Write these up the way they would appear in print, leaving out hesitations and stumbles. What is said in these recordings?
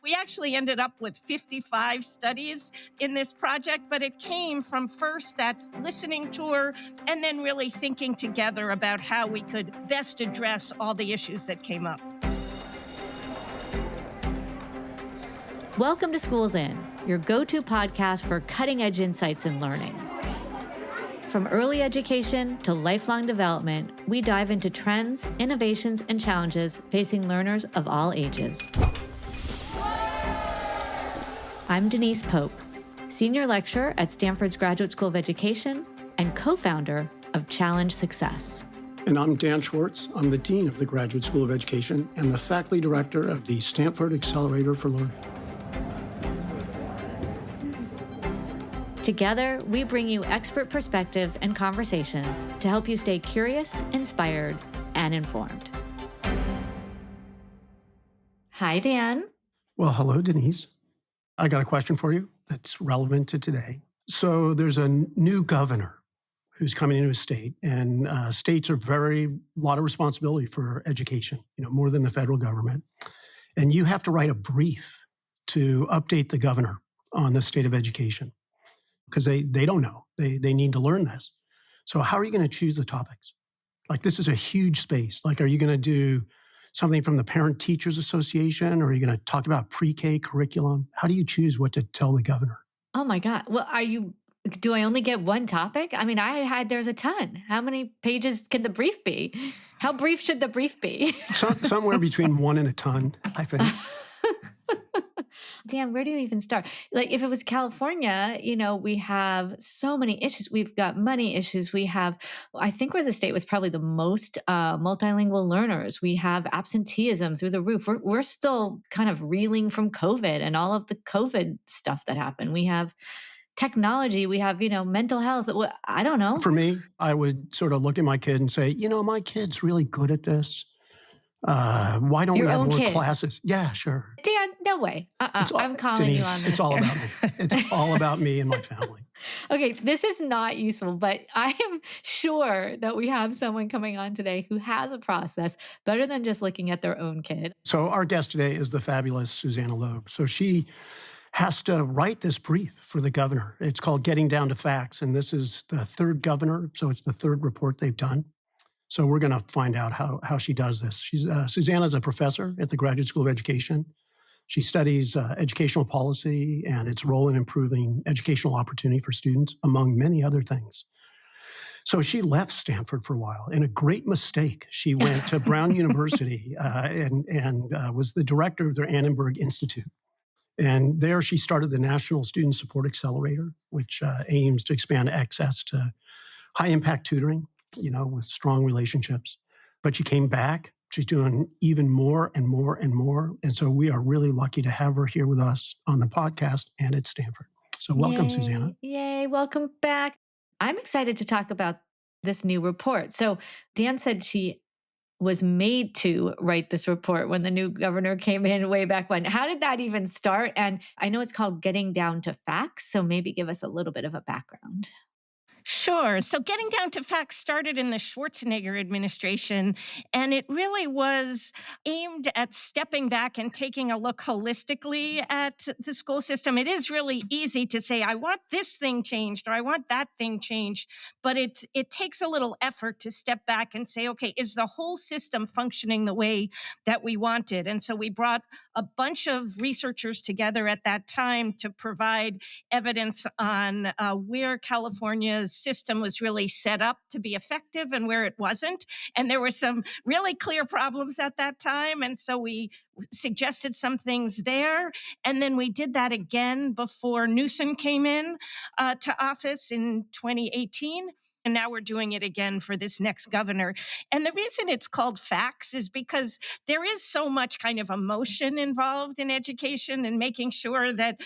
We actually ended up with 55 studies in this project, but it came from first that listening tour and then really thinking together about how we could best address all the issues that came up. Welcome to Schools In, your go-to podcast for cutting-edge insights in learning. From early education to lifelong development, we dive into trends, innovations, and challenges facing learners of all ages. I'm Denise Pope, Senior Lecturer at Stanford's Graduate School of Education and co-founder of Challenge Success. And I'm Dan Schwartz. I'm the Dean of the Graduate School of Education and the Faculty Director of the Stanford Accelerator for Learning. Together, we bring you expert perspectives and conversations to help you stay curious, inspired, and informed. Hi, Dan. Well, hello, Denise. I got a question for you that's relevant to today. So there's a new governor who's coming into a state, and states are a lot of responsibility for education, more than the federal government. And you have to write a brief to update the governor on the state of education because they don't know. They need to learn this. So how are you going to choose the topics? Like, this is a huge space. Like, are you going to do something from the Parent Teachers Association, or are you going to talk about pre-K curriculum? How do you choose what to tell the governor? Oh my God. Well, do I only get one topic? I mean, there's a ton. How many pages can the brief be? How brief should the brief be? Somewhere between one and a ton, I think. Dan, where do you even start? Like, if it was California, we have so many issues. We've got money issues. I think we're the state with probably the most multilingual learners. We have absenteeism through the roof. We're still kind of reeling from COVID and all of the COVID stuff that happened. We have technology. We have, mental health. I don't know. For me, I would sort of look at my kid and say, my kid's really good at this. Why don't we have more classes? Yeah, sure. Dan, no way. I'm calling Denise, you on this. It's all about me. It's all about me and my family. Okay, this is not useful, but I am sure that we have someone coming on today who has a process better than just looking at their own kid. So our guest today is the fabulous Susanna Loeb. So she has to write this brief for the governor. It's called Getting Down to Facts, and this is the third governor, so it's the third report they've done. So we're going to find out how she does this. Susanna's a professor at the Graduate School of Education. She studies educational policy and its role in improving educational opportunity for students, among many other things. So she left Stanford for a while, and a great mistake. She went to Brown University and was the director of their Annenberg Institute. And there she started the National Student Support Accelerator, which aims to expand access to high-impact tutoring, with strong relationships. But she came back. She's doing even more and more and more. And so we are really lucky to have her here with us on the podcast and at Stanford. So welcome, Susanna. Yay, welcome back. I'm excited to talk about this new report. So Dan said she was made to write this report when the new governor came in way back when. How did that even start? And I know it's called Getting Down to Facts, so maybe give us a little bit of a background. Sure. So Getting Down to Facts started in the Schwarzenegger administration, and it really was aimed at stepping back and taking a look holistically at the school system. It is really easy to say, I want this thing changed or I want that thing changed, but it takes a little effort to step back and say, okay, is the whole system functioning the way that we wanted? And so we brought a bunch of researchers together at that time to provide evidence on where California's system was really set up to be effective and where it wasn't. And there were some really clear problems at that time. And so we suggested some things there. And then we did that again before Newsom came in to office in 2018. And now we're doing it again for this next governor. And the reason it's called facts is because there is so much kind of emotion involved in education and making sure that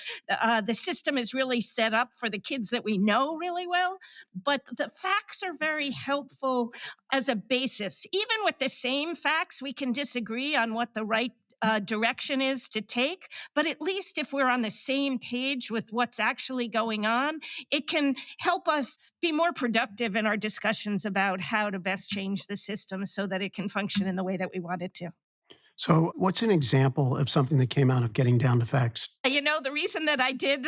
the system is really set up for the kids that we know really well. But the facts are very helpful as a basis. Even with the same facts, we can disagree on what the right direction is to take. But at least if we're on the same page with what's actually going on, it can help us be more productive in our discussions about how to best change the system so that it can function in the way that we want it to. So, what's an example of something that came out of getting down to facts? The reason that I did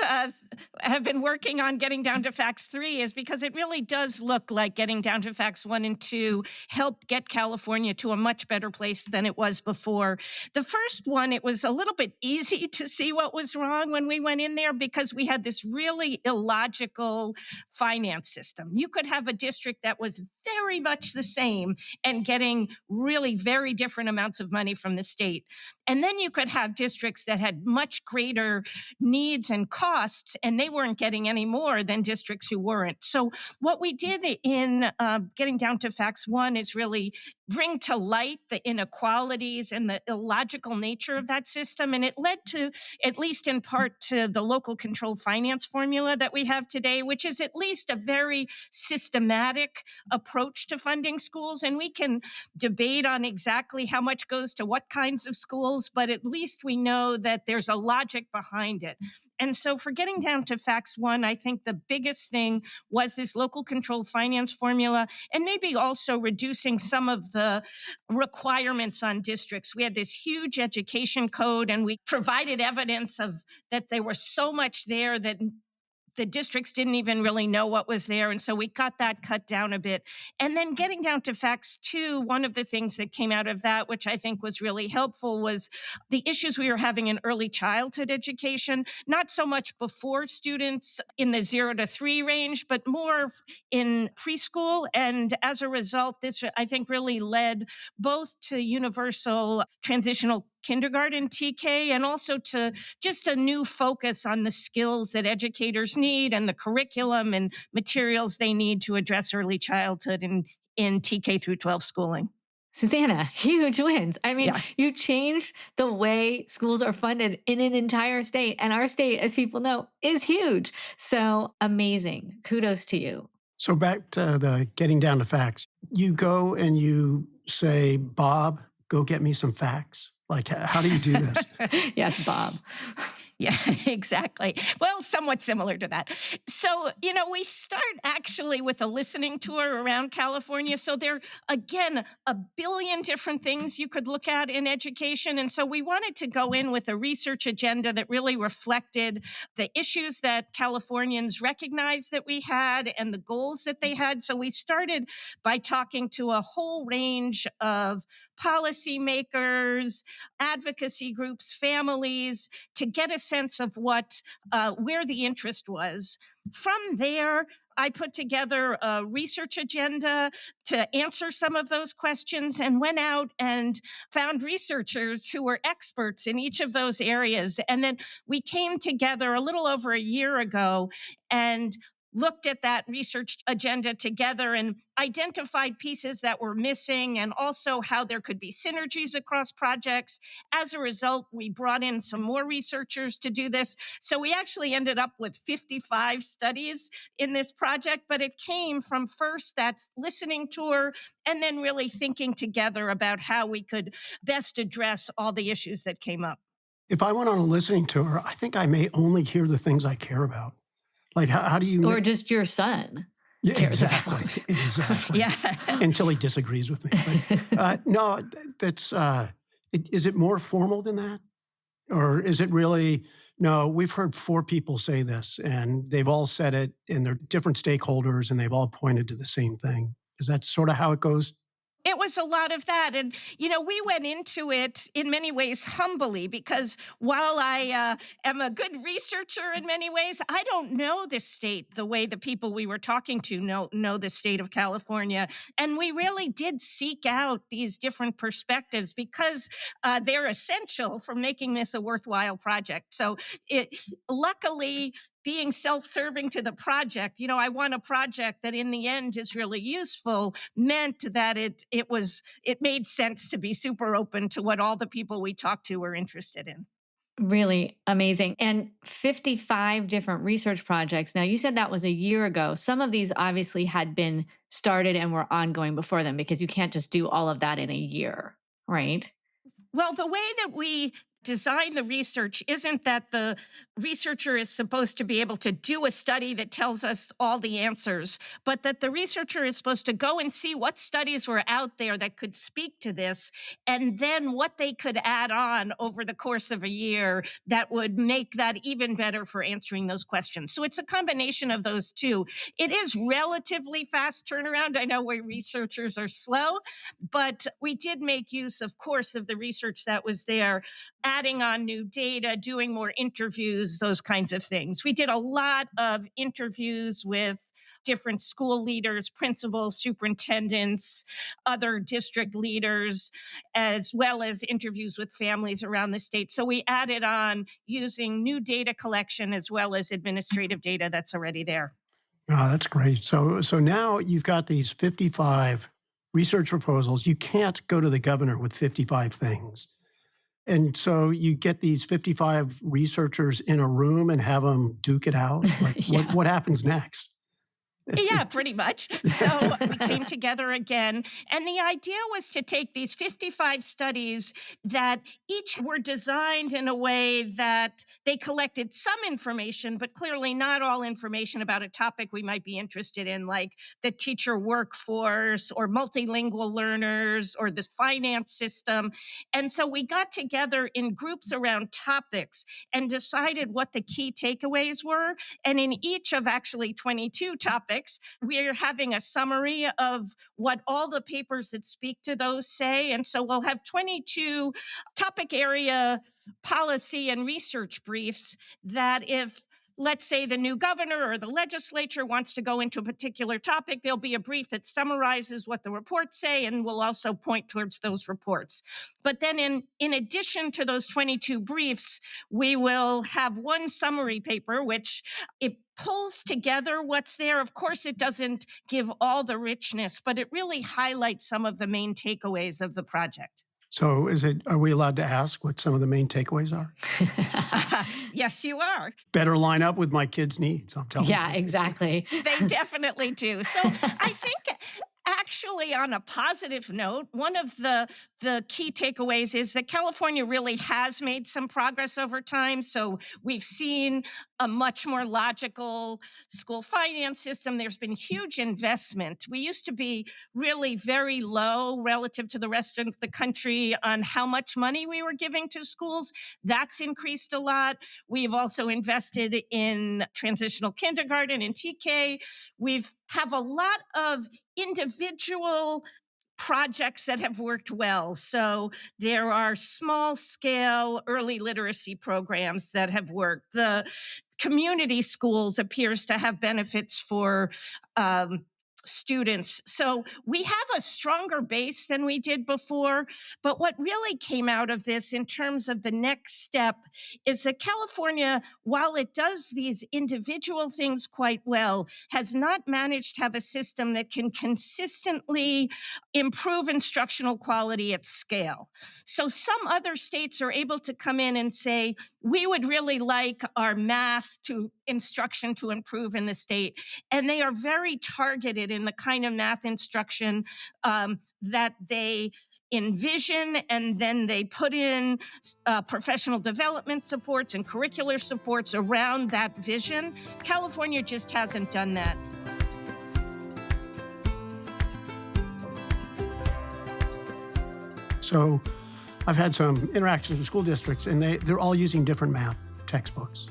have been working on Getting Down to Facts 3 is because it really does look like Getting Down to Facts 1 and 2 helped get California to a much better place than it was before. The first one, it was a little bit easy to see what was wrong when we went in there because we had this really illogical finance system. You could have a district that was very much the same and getting really very different amounts of money from the state. And then you could have districts that had much greater needs and costs, and they weren't getting any more than districts who weren't. So what we did in Getting Down to Facts 1 is really bring to light the inequalities and the illogical nature of that system. And it led to, at least in part, to the local controlled finance formula that we have today, which is at least a very systematic approach to funding schools. And we can debate on exactly how much goes to what kinds of schools, but at least we know that there's a logic behind it. And so for Getting Down to Facts 1, I think the biggest thing was this local controlled finance formula, and maybe also reducing some of the requirements on districts. We had this huge education code, and we provided evidence of that there was so much there that the districts didn't even really know what was there. And so we got that cut down a bit. And then Getting Down to Facts 2, one of the things that came out of that, which I think was really helpful, was the issues we were having in early childhood education, not so much before students in the 0 to 3 range, but more in preschool. And as a result, this, I think, really led both to universal transitional kindergarten TK and also to just a new focus on the skills that educators need and the curriculum and materials they need to address early childhood in TK through 12 schooling. Susanna, huge wins. I mean, Yeah. you changed the way schools are funded in an entire state. And our state, as people know, is huge. So amazing. Kudos to you. So, back to the getting down to facts. You go and you say, Bob, go get me some facts. Like, how do you do this? Yes, Bob. Yeah, exactly. Well, somewhat similar to that. So, we start actually with a listening tour around California. So there, again, a billion different things you could look at in education. And so we wanted to go in with a research agenda that really reflected the issues that Californians recognized that we had and the goals that they had. So we started by talking to a whole range of policymakers, advocacy groups, families, to get a sense of where the interest was. From there, I put together a research agenda to answer some of those questions and went out and found researchers who were experts in each of those areas. And then we came together a little over a year ago and looked at that research agenda together and identified pieces that were missing and also how there could be synergies across projects. As a result, we brought in some more researchers to do this. So we actually ended up with 55 studies in this project, but it came from first that listening tour and then really thinking together about how we could best address all the issues that came up. If I went on a listening tour, I think I may only hear the things I care about. Like, how do you... Or just your son. Yeah, exactly. Exactly. Yeah. Until he disagrees with me. But, no, that's... is it more formal than that? Or is it really... No, we've heard 4 people say this, and they've all said it, and they're different stakeholders, and they've all pointed to the same thing. Is that sort of how it goes? It was a lot of that. And, we went into it in many ways humbly because while I am a good researcher in many ways, I don't know this state the way the people we were talking to know the state of California. And we really did seek out these different perspectives because they're essential for making this a worthwhile project. So luckily, being self-serving to the project, I want a project that in the end is really useful, meant that it made sense to be super open to what all the people we talked to were interested in. Really amazing. And 55 different research projects. Now, you said that was a year ago. Some of these obviously had been started and were ongoing before them because you can't just do all of that in a year, right? Well, the way that we design the research isn't that the researcher is supposed to be able to do a study that tells us all the answers, but that the researcher is supposed to go and see what studies were out there that could speak to this, and then what they could add on over the course of a year that would make that even better for answering those questions. So it's a combination of those two. It is relatively fast turnaround. I know where researchers are slow, but we did make use, of course, of the research that was there, adding on new data, doing more interviews, those kinds of things. We did a lot of interviews with different school leaders, principals, superintendents, other district leaders, as well as interviews with families around the state. So we added on using new data collection as well as administrative data that's already there. Oh, that's great. So now you've got these 55 research proposals. You can't go to the governor with 55 things. And so you get these 55 researchers in a room and have them duke it out. Like, Yeah. what happens next? Yeah, pretty much. So we came together again. And the idea was to take these 55 studies that each were designed in a way that they collected some information, but clearly not all information about a topic we might be interested in, like the teacher workforce or multilingual learners or the finance system. And so we got together in groups around topics and decided what the key takeaways were. And in each of actually 22 topics, we're having a summary of what all the papers that speak to those say. And so we'll have 22 topic area policy and research briefs that if, let's say, the new governor or the legislature wants to go into a particular topic, there'll be a brief that summarizes what the reports say and will also point towards those reports. But then in addition to those 22 briefs, we will have one summary paper, which it pulls together what's there. Of course, it doesn't give all the richness, but it really highlights some of the main takeaways of the project. So are we allowed to ask what some of the main takeaways are? Yes, you are. Better line up with my kids' needs, I'm telling you. Yeah, exactly. They definitely do. So I think actually, on a positive note, one of the key takeaways is that California really has made some progress over time. So we've seen a much more logical school finance system. There's been huge investment. We used to be really very low relative to the rest of the country on how much money we were giving to schools. That's increased a lot. We've also invested in transitional kindergarten and TK. We've have a lot of individual projects that have worked well. So there are small scale early literacy programs that have worked. The community schools appears to have benefits for students. So we have a stronger base than we did before. But what really came out of this in terms of the next step is that California, while it does these individual things quite well, has not managed to have a system that can consistently improve instructional quality at scale. So some other states are able to come in and say, we would really like our math to instruction to improve in the state. And they are very targeted in the kind of math instruction that they envision, and then they put in professional development supports and curricular supports around that vision. California just hasn't done that. So I've had some interactions with school districts, and they're all using different math textbooks.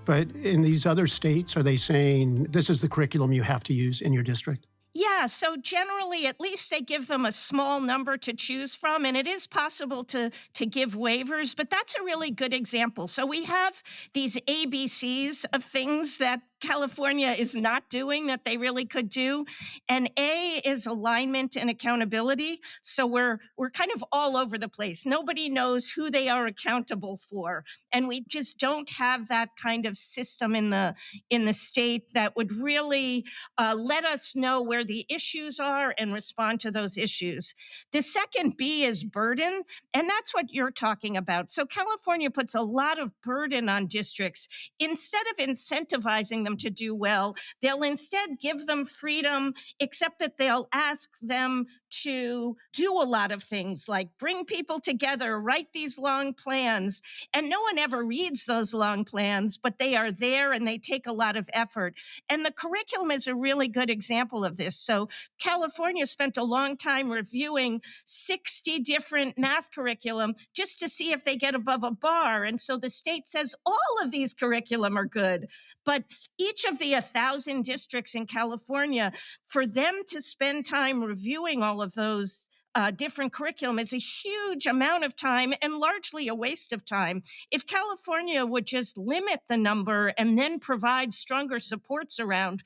But in these other states, are they saying this is the curriculum you have to use in your district? Yeah, so generally, at least they give them a small number to choose from, and it is possible to give waivers, but that's a really good example. So we have these ABCs of things that California is not doing that they really could do. And A is alignment and accountability. So we're kind of all over the place. Nobody knows who they are accountable for. And we just don't have that kind of system in the state that would really let us know where the issues are and respond to those issues. The second B is burden. And that's what you're talking about. So California puts a lot of burden on districts. Instead of incentivizing them to do well, they'll instead give them freedom, except that they'll ask them to do a lot of things like bring people together, write these long plans. And no one ever reads those long plans, but they are there and they take a lot of effort. And the curriculum is a really good example of this. So California spent a long time reviewing 60 different math curriculum just to see if they get above a bar. And so the state says all of these curriculum are good. But each of the 1,000 districts in California, for them to spend time reviewing all of those different curriculum is a huge amount of time and largely a waste of time. If California would just limit the number and then provide stronger supports around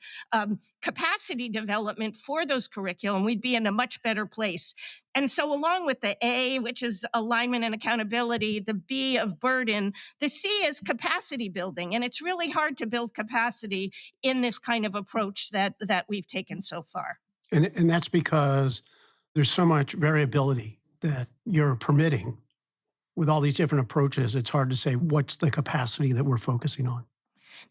capacity development for those curriculum, we'd be in a much better place. And so along with the A, which is alignment and accountability, the B of burden, the C is capacity building. And it's really hard to build capacity in this kind of approach that we've taken so far. And that's because there's so much variability that you're permitting with all these different approaches. It's hard to say what's the capacity that we're focusing on.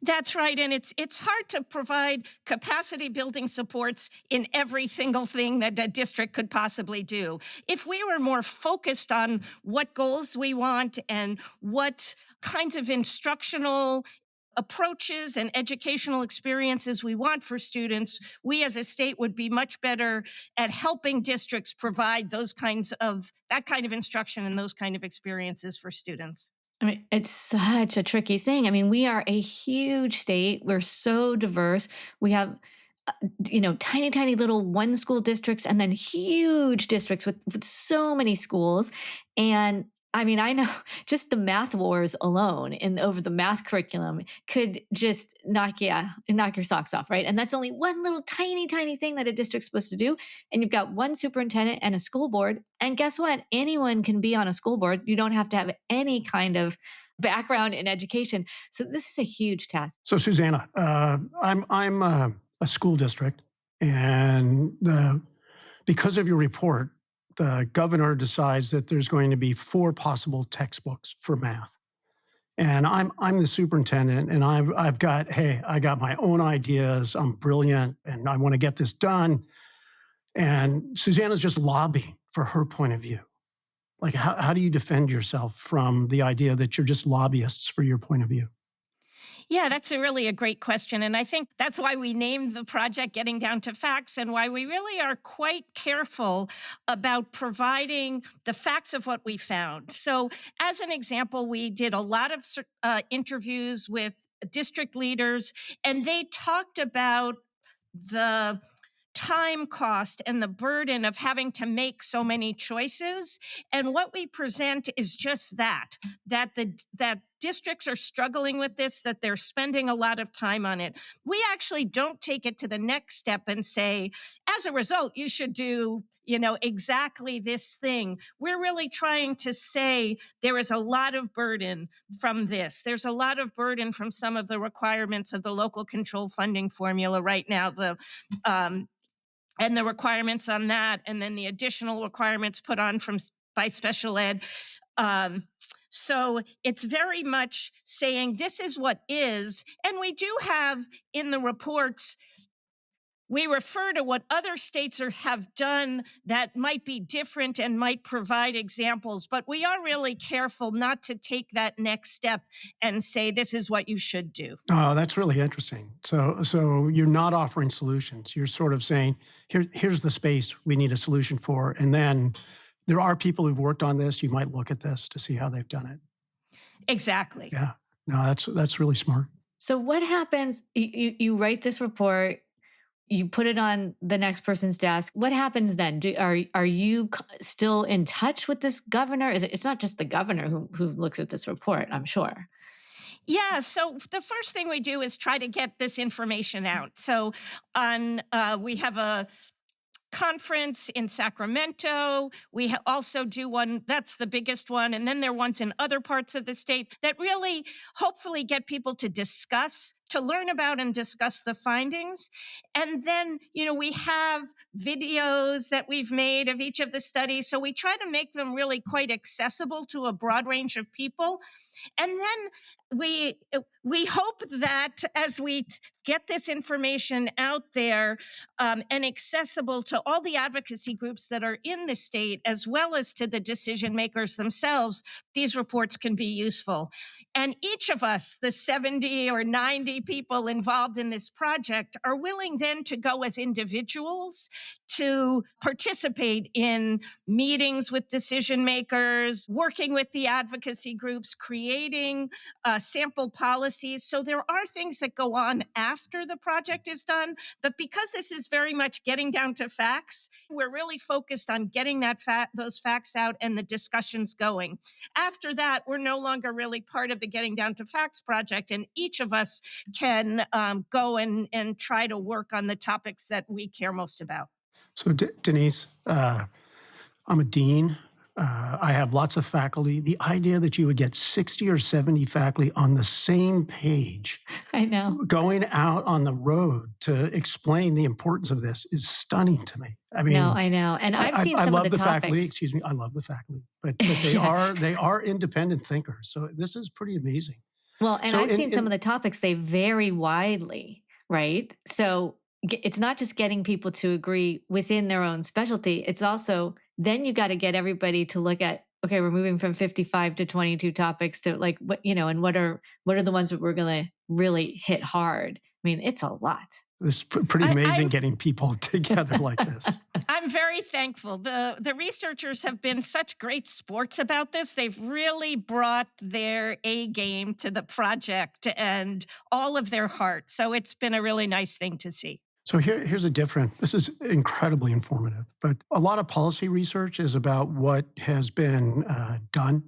That's right. And it's hard to provide capacity building supports in every single thing that a district could possibly do. If we were more focused on what goals we want and what kinds of instructional approaches and educational experiences we want for students, we as a state would be much better at helping districts provide that kind of instruction and those kind of experiences for students. I mean, it's such a tricky thing. I mean, we are a huge state. We're so diverse. We have, tiny, tiny little one school districts and then huge districts with so many schools. And I mean, I know just the math wars alone over the math curriculum could just knock your socks off, right? And that's only one little tiny, tiny thing that a district's supposed to do. And you've got one superintendent and a school board. And guess what? Anyone can be on a school board. You don't have to have any kind of background in education. So this is a huge task. So Susanna, I'm a school district, and because of your report, the governor decides that there's going to be 4 possible textbooks for math. And I'm the superintendent, and I got my own ideas. I'm brilliant, and I want to get this done. And Susanna's just lobbying for her point of view. Like, how do you defend yourself from the idea that you're just lobbyists for your point of view? Yeah, that's a great question. And I think that's why we named the project Getting Down to Facts and why we really are quite careful about providing the facts of what we found. So as an example, we did a lot of interviews with district leaders, and they talked about the time cost and the burden of having to make so many choices. And what we present is just that districts are struggling with this, that they're spending a lot of time on it. We actually don't take it to the next step and say, as a result, you should do, exactly this thing. We're really trying to say there is a lot of burden from this. There's a lot of burden from some of the requirements of the local control funding formula right now, and the requirements on that, and then the additional requirements put on by special ed. So it's very much saying this is what is, and we do have in the reports, we refer to what other states have done that might be different and might provide examples, but we are really careful not to take that next step and say this is what you should do. Oh, that's really interesting. So you're not offering solutions. You're sort of saying, here's the space we need a solution for, and then there are people who've worked on this. You might look at this to see how they've done it. Exactly. Yeah. No, that's really smart. So what happens? You write this report. You put it on the next person's desk. What happens then? Are you still in touch with this governor? It's not just the governor who looks at this report, I'm sure. Yeah, so the first thing we do is try to get this information out. So we have a conference in Sacramento. We also do one, that's the biggest one. And then there are ones in other parts of the state that really hopefully get people to discuss to learn about and discuss the findings. And then, we have videos that we've made of each of the studies. So we try to make them really quite accessible to a broad range of people. And then we hope that as we get this information out there and accessible to all the advocacy groups that are in the state, as well as to the decision makers themselves, these reports can be useful. And each of us, the 70 or 90 people involved in this project, are willing then to go as individuals to participate in meetings with decision makers, working with the advocacy groups, creating sample policies. So there are things that go on after the project is done, but because this is very much getting down to facts, we're really focused on getting those facts out and the discussions going. After that, we're no longer really part of the Getting Down to Facts project, and each of us can go and try to work on the topics that we care most about. So, Denise, I'm a dean. I have lots of faculty. The idea that you would get 60 or 70 faculty on the same page, I know, going out on the road to explain the importance of this is stunning to me. I mean, no, I know, and I've seen some love of the topics. faculty. Excuse me, I love the faculty, but they they are independent thinkers. So this is pretty amazing. Well, and I've seen some of the topics, they vary widely, right? So it's not just getting people to agree within their own specialty. It's also, then you got to get everybody to look at, okay, we're moving from 55 to 22 topics to like, what, and what are the ones that we're going to really hit hard? I mean, it's a lot. This is pretty amazing getting people together like this. I'm very thankful. The researchers have been such great sports about this. They've really brought their A game to the project and all of their heart. So it's been a really nice thing to see. So here's this is incredibly informative, but a lot of policy research is about what has been done.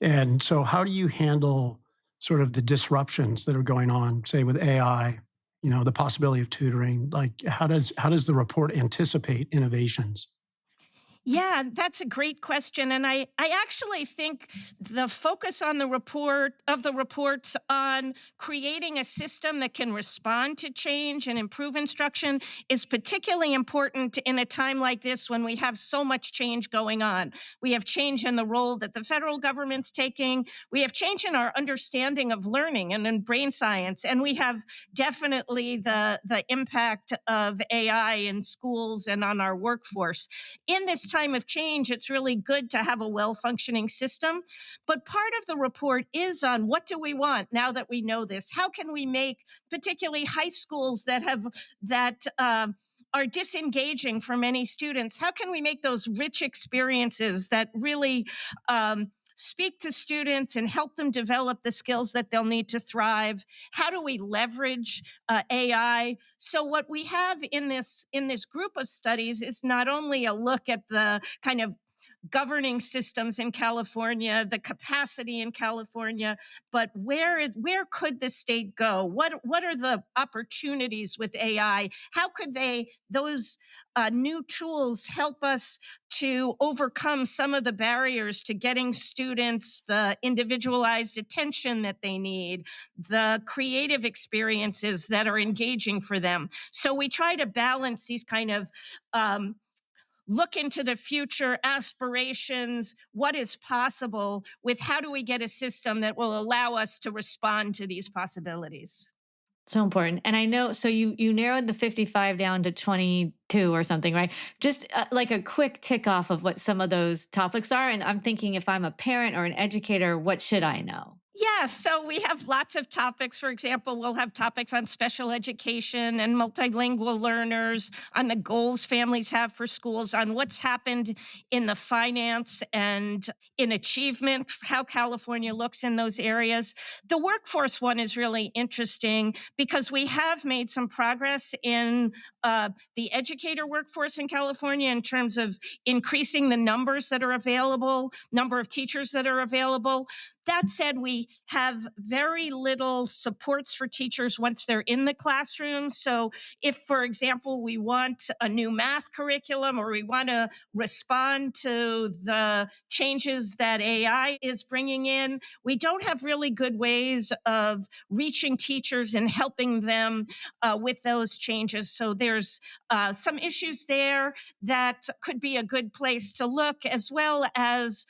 And so how do you handle sort of the disruptions that are going on, say with AI, the possibility of tutoring? Like how does the report anticipate innovations? Yeah, that's a great question. And I actually think the focus on the reports on creating a system that can respond to change and improve instruction is particularly important in a time like this when we have so much change going on. We have change in the role that the federal government's taking. We have change in our understanding of learning and in brain science. And we have definitely the impact of AI in schools and on our workforce. In this time of change, it's really good to have a well-functioning system. But part of the report is on what do we want now that we know this? How can we make particularly high schools that are disengaging for many students? How can we make those rich experiences that really speak to students and help them develop the skills that they'll need to thrive? How do we leverage AI? So what we have in this group of studies is not only a look at the kind of governing systems in California, the capacity in California, but where could the state go? What are the opportunities with AI? How could those new tools help us to overcome some of the barriers to getting students the individualized attention that they need, the creative experiences that are engaging for them? So we try to balance these kind of look into the future aspirations, what is possible, with how do we get a system that will allow us to respond to these possibilities. So important. And I know, so you narrowed the 55 down to 22 or something, right? Just like a quick tick off of what some of those topics are. And I'm thinking, if I'm a parent or an educator, what should I know? Yeah, so we have lots of topics. For example, we'll have topics on special education and multilingual learners, on the goals families have for schools, on what's happened in the finance and in achievement, how California looks in those areas. The workforce one is really interesting because we have made some progress in the educator workforce in California in terms of increasing the numbers that are available, number of teachers that are available. That said, we have very little supports for teachers once they're in the classroom. So if, for example, we want a new math curriculum or we want to respond to the changes that AI is bringing in, we don't have really good ways of reaching teachers and helping them with those changes. So there's some issues there that could be a good place to look, as well as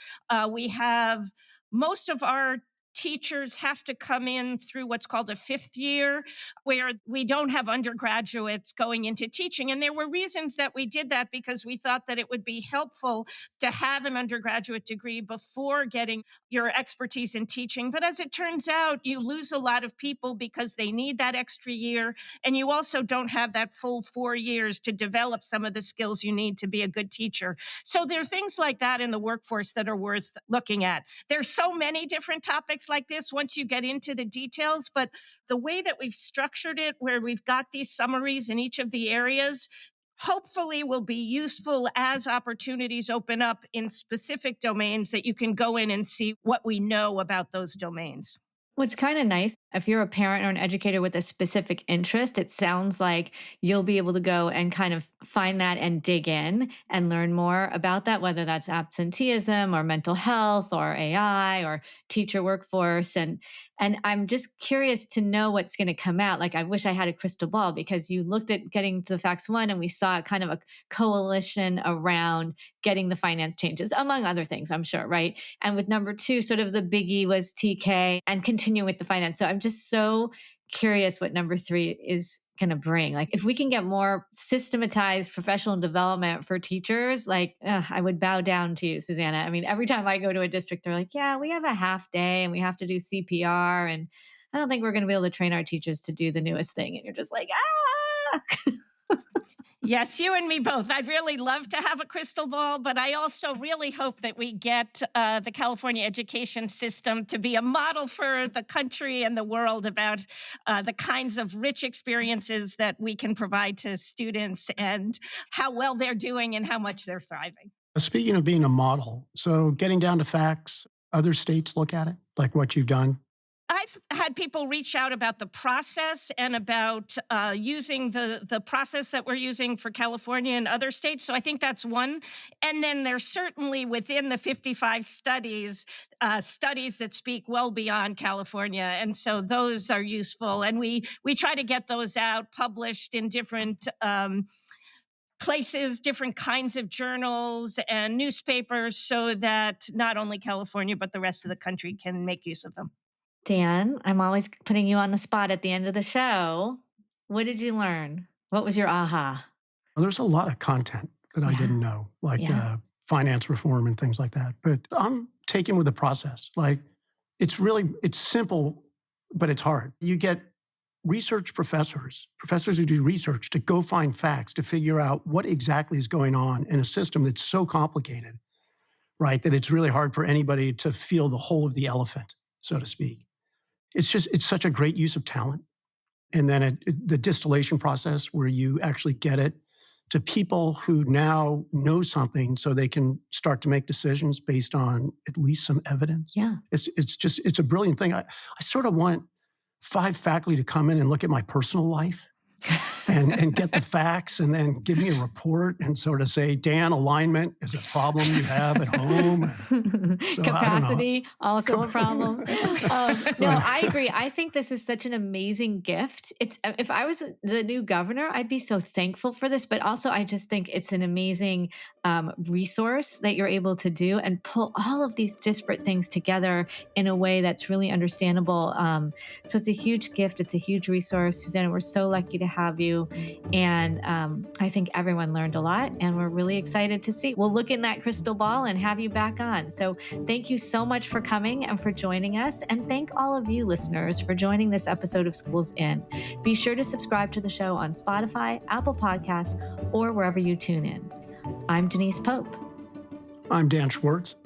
we have most of our teachers have to come in through what's called a fifth year, where we don't have undergraduates going into teaching. And there were reasons that we did that, because we thought that it would be helpful to have an undergraduate degree before getting your expertise in teaching. But as it turns out, you lose a lot of people because they need that extra year. And you also don't have that full 4 years to develop some of the skills you need to be a good teacher. So there are things like that in the workforce that are worth looking at. There's so many different topics like this once you get into the details, but the way that we've structured it, where we've got these summaries in each of the areas, hopefully will be useful as opportunities open up in specific domains that you can go in and see what we know about those domains. What's kind of nice, if you're a parent or an educator with a specific interest, it sounds like you'll be able to go and kind of find that and dig in and learn more about that, whether that's absenteeism or mental health or AI or teacher workforce. And I'm just curious to know what's going to come out. Like, I wish I had a crystal ball, because you looked at getting to the facts one and we saw kind of a coalition around getting the finance changes, among other things, I'm sure, right? And with number two, sort of the biggie was TK and continuing with the finance. So I'm just so curious what number three is going to bring. Like, if we can get more systematized professional development for teachers, like, I would bow down to you, Susanna. I mean, every time I go to a district, they're like, yeah, we have a half day and we have to do CPR. And I don't think we're going to be able to train our teachers to do the newest thing. And you're just like, ah. Yes, you and me both. I'd really love to have a crystal ball, but I also really hope that we get the California education system to be a model for the country and the world about the kinds of rich experiences that we can provide to students and how well they're doing and how much they're thriving. Speaking of being a model, so getting down to facts, other states look at it, like what you've done. I've had people reach out about the process and about using the process that we're using for California and other states. So I think that's one. And then there's certainly within the 55 studies that speak well beyond California. And so those are useful. And we try to get those out, published in different places, different kinds of journals and newspapers, so that not only California, but the rest of the country can make use of them. Dan, I'm always putting you on the spot at the end of the show. What did you learn? What was your aha? Well, there's a lot of content that I didn't know, like finance reform and things like that. But I'm taken with the process. Like, it's simple, but it's hard. You get research professors who do research, to go find facts, to figure out what exactly is going on in a system that's so complicated, right, that it's really hard for anybody to feel the whole of the elephant, so to speak. It's such a great use of talent. And then the distillation process, where you actually get it to people who now know something, so they can start to make decisions based on at least some evidence. Yeah. It's a brilliant thing. I sort of want 5 faculty to come in and look at my personal life and get the facts, and then give me a report and sort of say, Dan, alignment is a problem you have at home. So, capacity, also a problem. No, I agree. I think this is such an amazing gift. If I was the new governor, I'd be so thankful for this, but also I just think it's an amazing resource that you're able to do and pull all of these disparate things together in a way that's really understandable. So it's a huge gift. It's a huge resource. Susanna, we're so lucky to have you. And I think everyone learned a lot, and we're really excited to see. We'll look in that crystal ball and have you back on. So thank you so much for coming and for joining us. And thank all of you listeners for joining this episode of Schools In. Be sure to subscribe to the show on Spotify, Apple Podcasts, or wherever you tune in. I'm Denise Pope. I'm Dan Schwartz.